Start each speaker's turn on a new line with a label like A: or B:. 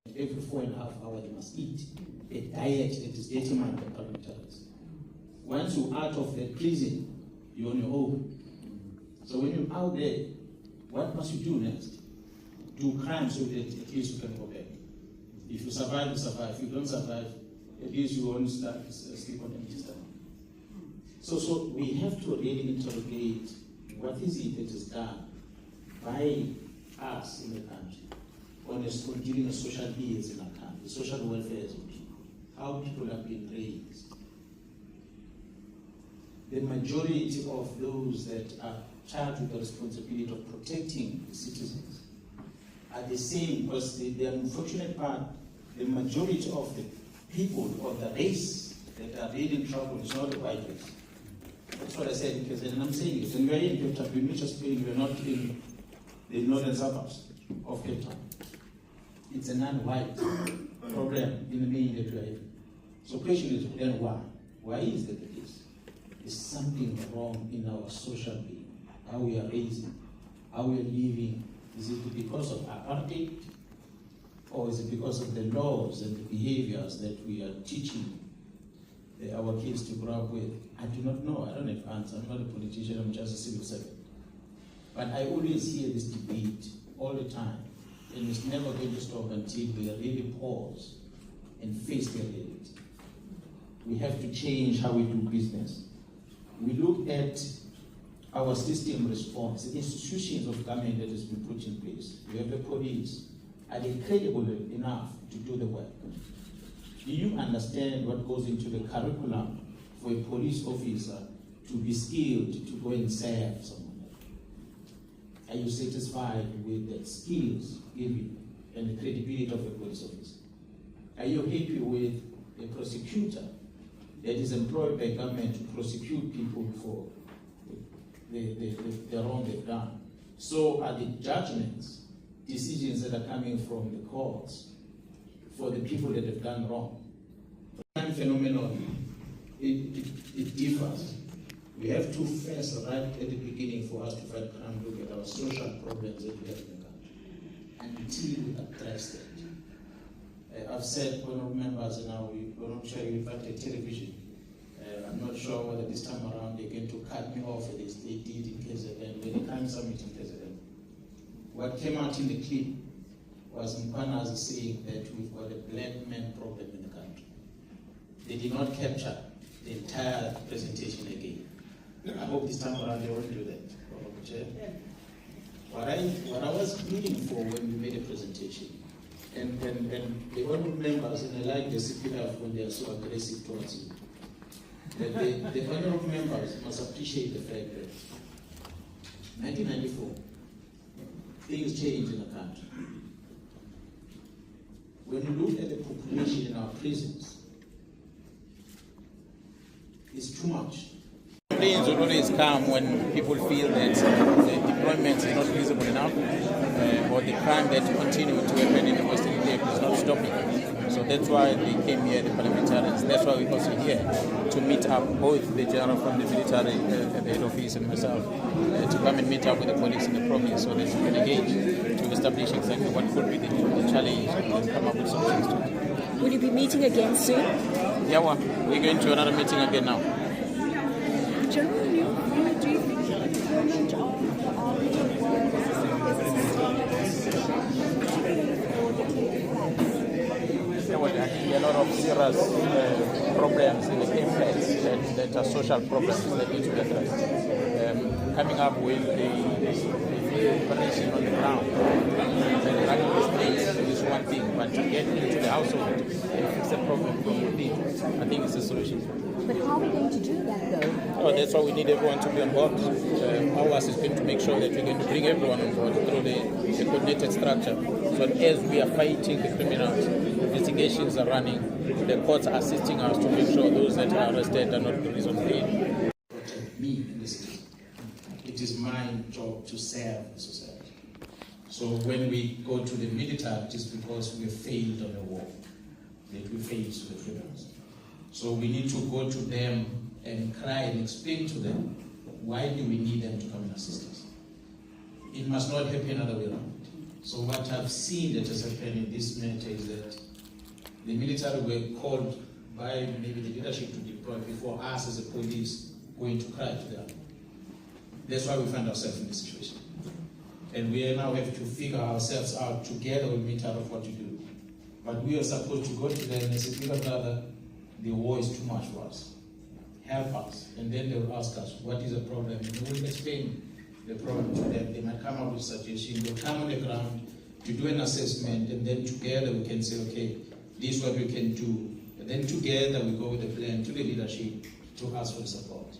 A: Every 4.5 hours they must eat a diet that is determined by parliamentarians. Once you're out of the prison, you're on your own. So when you're out there, what must you do next? Do crime so that at least you can go back. If you survive, you survive. If you don't survive, at least you won't sleep on empty stomach. So we have to really interrogate what is it that is done by us in the country on dealing with social ills in our country, social welfare of people, how people have been raised. The majority of those that are charged with the responsibility of protecting the citizens are the same, because the unfortunate part, the majority of the people of the race that are really in trouble is not the white race. That's what I said, because and I'm saying it, and we're in Cape Town, we're not just saying we're not in the northern suburbs of Cape Town. It's a non-white problem in the main that we are in. So the question is, then why? Why is that the case? Is something wrong in our social being? How we are raising, how we are living? Is it because of apartheid? Or is it because of the laws and the behaviors that we are teaching our kids to grow up with? I do not know. I don't have answers. I'm not a politician. I'm just a civil servant. But I always hear this debate all the time. And it's never going to stop until we really pause and face the reality. We have to change how we do business. We look at our system response, the institutions of government that has been put in place. We have the police. Are they credible enough to do the work? Do you understand what goes into the curriculum for a police officer to be skilled to go and serve someone? Are you satisfied with the skills given and the credibility of a police officer? Are you happy with a prosecutor that is employed by government to prosecute people for the wrong they've done? So are the judgments, decisions that are coming from the courts for the people that have done wrong? The crime phenomenon, it differs. We have to first, right at the beginning, for us to fight crime, look at our social problems that we have in the country until we address that. I've said, honorable members, now we will not share in fact a television. I'm not sure whether this time around they're going to cut me off as they did in KZN, when the crime summit in KZN. What came out in the clip was Mkhwanazi saying that we've got a black man problem in the country. They did not capture the entire presentation again. I hope this time around they won't do that. What I was waiting for when we made a presentation, and the honorable members, and I like the CPF when they are so aggressive towards you, that the honorable members must appreciate the fact that 1994, things changed in the country. When you look at the population in our prisons, it's too much. Complaints will always come when people feel that the deployment is not visible enough, or the crime that continues to happen in the Western Cape is not stopping. So that's why we came here, the parliamentarians. That's why we're also here to meet up, both the general from the military, the head office, and myself, to come and meet up with the police in the province so that we can engage to establish exactly what could be the challenge and come up with solutions to it.
B: Will you be meeting again soon?
A: Yeah, well, we're going to another meeting again now.
B: Generally, do you think the deployment of the army
A: There were a lot of serious problems in the campus that are social problems that need to be addressed. Coming up with the operation on the ground and running the streets is one thing, but to get into the household and fix the problem from within, I think it's a solution.
B: But how are we going to do that, though?
A: Oh, that's why we need everyone to be on board. Ours is going to make sure that we're going to bring everyone on board through the coordinated structure. So as we are fighting the criminals, investigations are running, the courts are assisting us to make sure those that are arrested are not released on bail. Me in this case, it is my job to serve the society. So when we go to the military, it is because we have failed on the war, that we failed to the criminals. So we need to go to them and cry and explain to them why do we need them to come and assist us. It must not happen other way around. So what I've seen that has happened in this matter is that The military were called by maybe the leadership to deploy before us as a police going to cry to them. That's why we find ourselves in this situation. And we now have to figure ourselves out together with military of what to do. But we are supposed to go to them and say, bigger brother, the war is too much for us. Help us. And then they will ask us, what is the problem? And we will explain the problem to them. They might come up with suggestions. They'll come on the ground to do an assessment, and then together we can say, okay, this is what we can do. And then together we go with a plan to the leadership to ask for support.